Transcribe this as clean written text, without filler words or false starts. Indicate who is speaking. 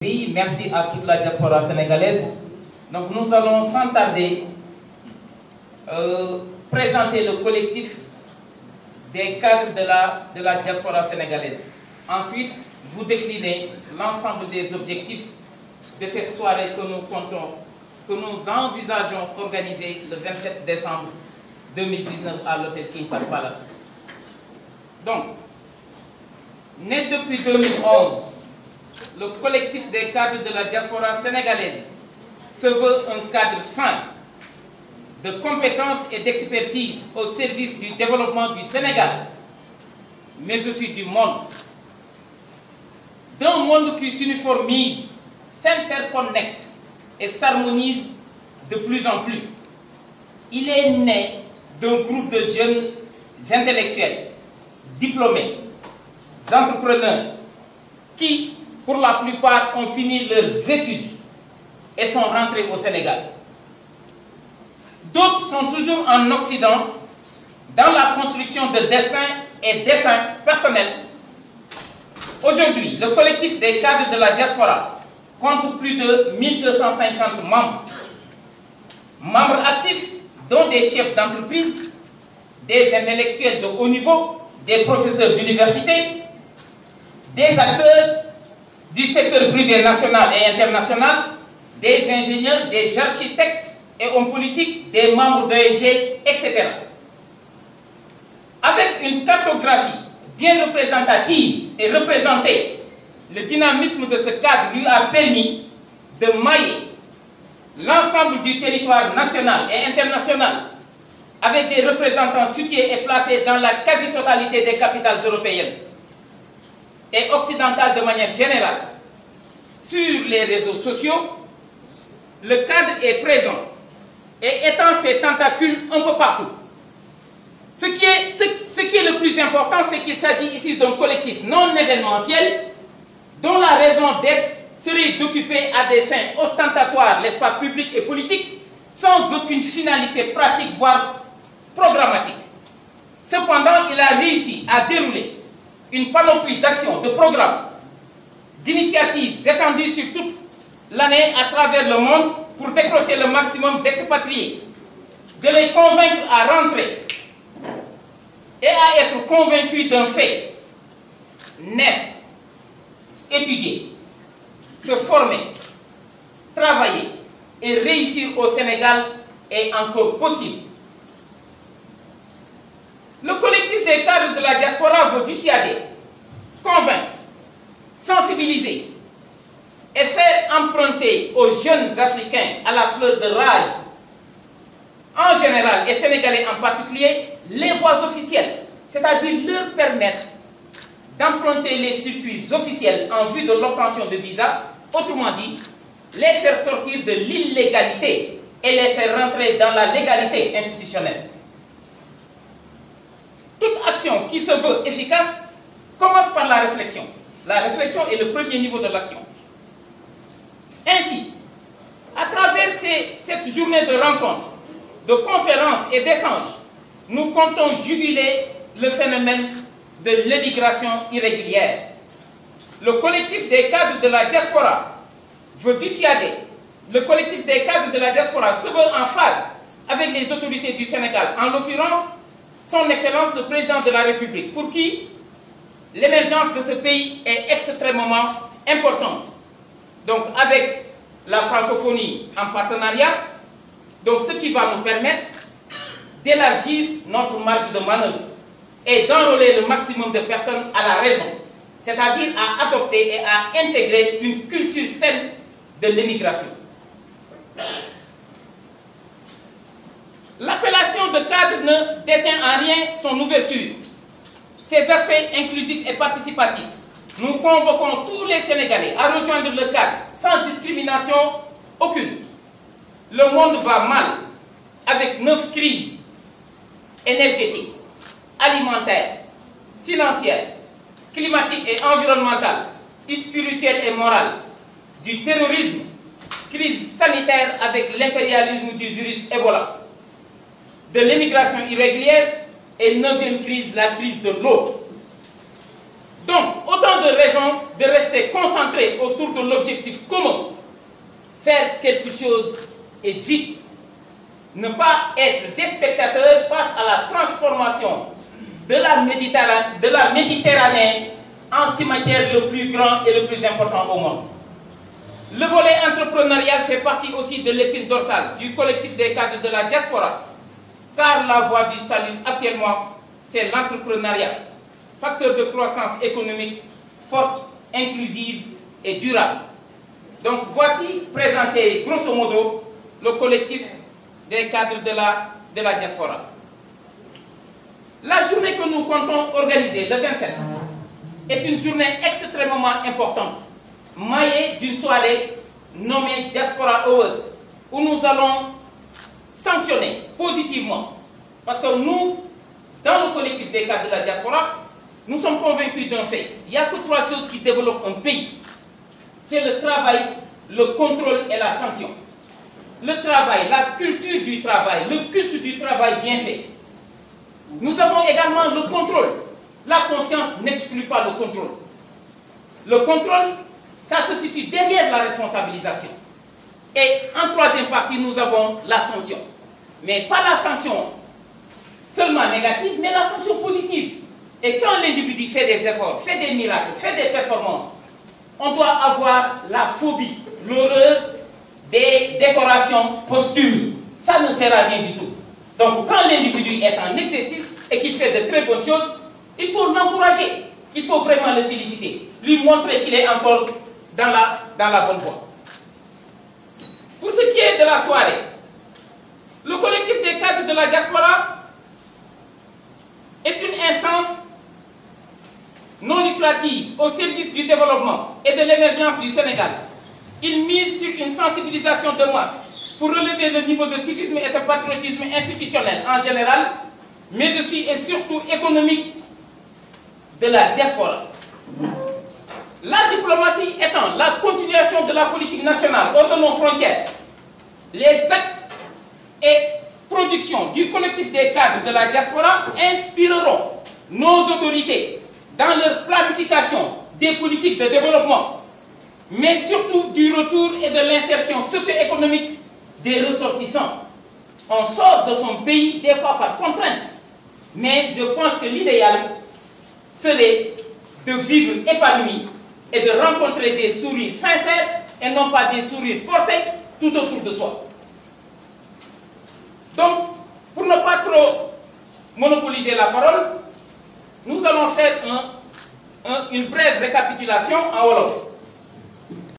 Speaker 1: pays. Merci à toute la diaspora sénégalaise. Donc nous allons sans tarder présenter le collectif des cadres de la diaspora sénégalaise. Ensuite, vous déclinez l'ensemble des objectifs de cette soirée que nous envisageons organiser le 27 décembre 2019 à l'hôtel King Fahd Palace. Donc, né depuis 2011, le collectif des cadres de la diaspora sénégalaise se veut un cadre sain de compétences et d'expertise au service du développement du Sénégal, mais aussi du monde. D'un monde qui s'uniformise, s'interconnecte et s'harmonise de plus en plus. Il est né d'un groupe de jeunes intellectuels, diplômés, entrepreneurs, qui, pour la plupart, ont fini leurs études et sont rentrés au Sénégal. D'autres sont toujours en Occident dans la construction de dessins personnels. Aujourd'hui, le collectif des cadres de la diaspora compte plus de 1250 membres. Membres actifs, dont des chefs d'entreprise, des intellectuels de haut niveau, des professeurs d'université, des acteurs du secteur privé national et international, des ingénieurs, des architectes et hommes politiques, des membres d'ONG, etc. Avec une cartographie bien représentative et représentée, le dynamisme de ce cadre lui a permis de mailler l'ensemble du territoire national et international avec des représentants situés et placés dans la quasi-totalité des capitales européennes et occidentales de manière générale. Sur les réseaux sociaux, le cadre est présent et étend ses tentacules un peu partout. Ce qui est le plus important, c'est qu'il s'agit ici d'un collectif non événementiel dont la raison d'être serait d'occuper à des fins ostentatoires l'espace public et politique sans aucune finalité pratique, voire programmatique. Cependant, il a réussi à dérouler une panoplie d'actions, de programmes, d'initiatives étendues sur toute l'année à travers le monde pour décrocher le maximum d'expatriés, de les convaincre à rentrer et à être convaincus d'un fait: naître, étudier, se former, travailler et réussir au Sénégal est encore possible. Le collectif des cadres de la diaspora veut dissuader, convaincre, sensibiliser et faire emprunter aux jeunes Africains à la fleur de l'âge en général et sénégalais en particulier les voies officielles, c'est-à-dire leur permettre d'emprunter les circuits officiels en vue de l'obtention de visas, autrement dit, les faire sortir de l'illégalité et les faire rentrer dans la légalité institutionnelle. Toute action qui se veut efficace commence par la réflexion. La réflexion est le premier niveau de l'action. Ainsi, à travers cette journée de rencontres, de conférences et d'échanges, nous comptons juguler le phénomène de l'immigration irrégulière. Le collectif des cadres de la diaspora veut dissuader. Le collectif des cadres de la diaspora se veut en phase avec les autorités du Sénégal, en l'occurrence, son Excellence le Président de la République, pour qui l'émergence de ce pays est extrêmement importante. Donc avec la francophonie en partenariat, donc ce qui va nous permettre d'élargir notre marge de manœuvre et d'enrôler le maximum de personnes à la raison, c'est-à-dire à adopter et à intégrer une culture saine de l'immigration. L'appellation de cadre ne détient en rien son ouverture. Ses aspects inclusifs et participatifs. Nous convoquons tous les Sénégalais à rejoindre le cadre sans discrimination aucune. Le monde va mal avec 9 crises énergétiques, alimentaires, financières, climatiques et environnementales, spirituelles et morales, du terrorisme, crise sanitaire avec l'impérialisme du virus Ebola, de l'immigration irrégulière et 9e crise, la crise de l'eau. Donc, autant de raisons de rester concentrés autour de l'objectif commun, faire quelque chose et vite, ne pas être des spectateurs face à la transformation de la Méditerranée en cimetière le plus grand et le plus important au monde. Le volet entrepreneurial fait partie aussi de l'épine dorsale du collectif des cadres de la diaspora, car la voie du salut actuellement, c'est l'entrepreneuriat, facteur de croissance économique forte, inclusive et durable. Donc voici présenté grosso modo le collectif des cadres de la diaspora. La journée que nous comptons organiser, le 27, est une journée extrêmement importante, maillée d'une soirée nommée Diaspora Awards, où nous allons sanctionner positivement, parce que nous, dans le collectif des cadres de la diaspora, nous sommes convaincus d'un fait. Il n'y a que 3 choses qui développent un pays. C'est le travail, le contrôle et la sanction. Le travail, la culture du travail, le culte du travail bien fait. Nous avons également le contrôle. La confiance n'exclut pas le contrôle. Le contrôle, ça se situe derrière la responsabilisation. Et en troisième partie, nous avons la sanction. Mais pas la sanction seulement négative, mais la sanction positive. Et quand l'individu fait des efforts, fait des miracles, fait des performances, on doit avoir la phobie, l'horreur des décorations posthumes. Ça ne sert à rien du tout. Donc quand l'individu est en exercice et qu'il fait de très bonnes choses, il faut l'encourager. Il faut vraiment le féliciter. Lui montrer qu'il est encore dans la bonne voie. Pour ce qui est de la soirée, le collectif des cadres de la diaspora est une instance non lucrative au service du développement et de l'émergence du Sénégal. Il mise sur une sensibilisation de masse pour relever le niveau de civisme et de patriotisme institutionnel en général, mais aussi et surtout économique de la diaspora. La diplomatie étant la continuation de la politique nationale hors de nos frontières, les actes et productions du collectif des cadres de la diaspora inspireront nos autorités dans leur planification des politiques de développement, mais surtout du retour et de l'insertion socio-économique des ressortissants. On sort de son pays des fois par contrainte, mais je pense que l'idéal serait de vivre épanoui et de rencontrer des sourires sincères et non pas des sourires forcés tout autour de soi. Donc, pour ne pas trop monopoliser la parole, nous allons faire une brève récapitulation en Wolof.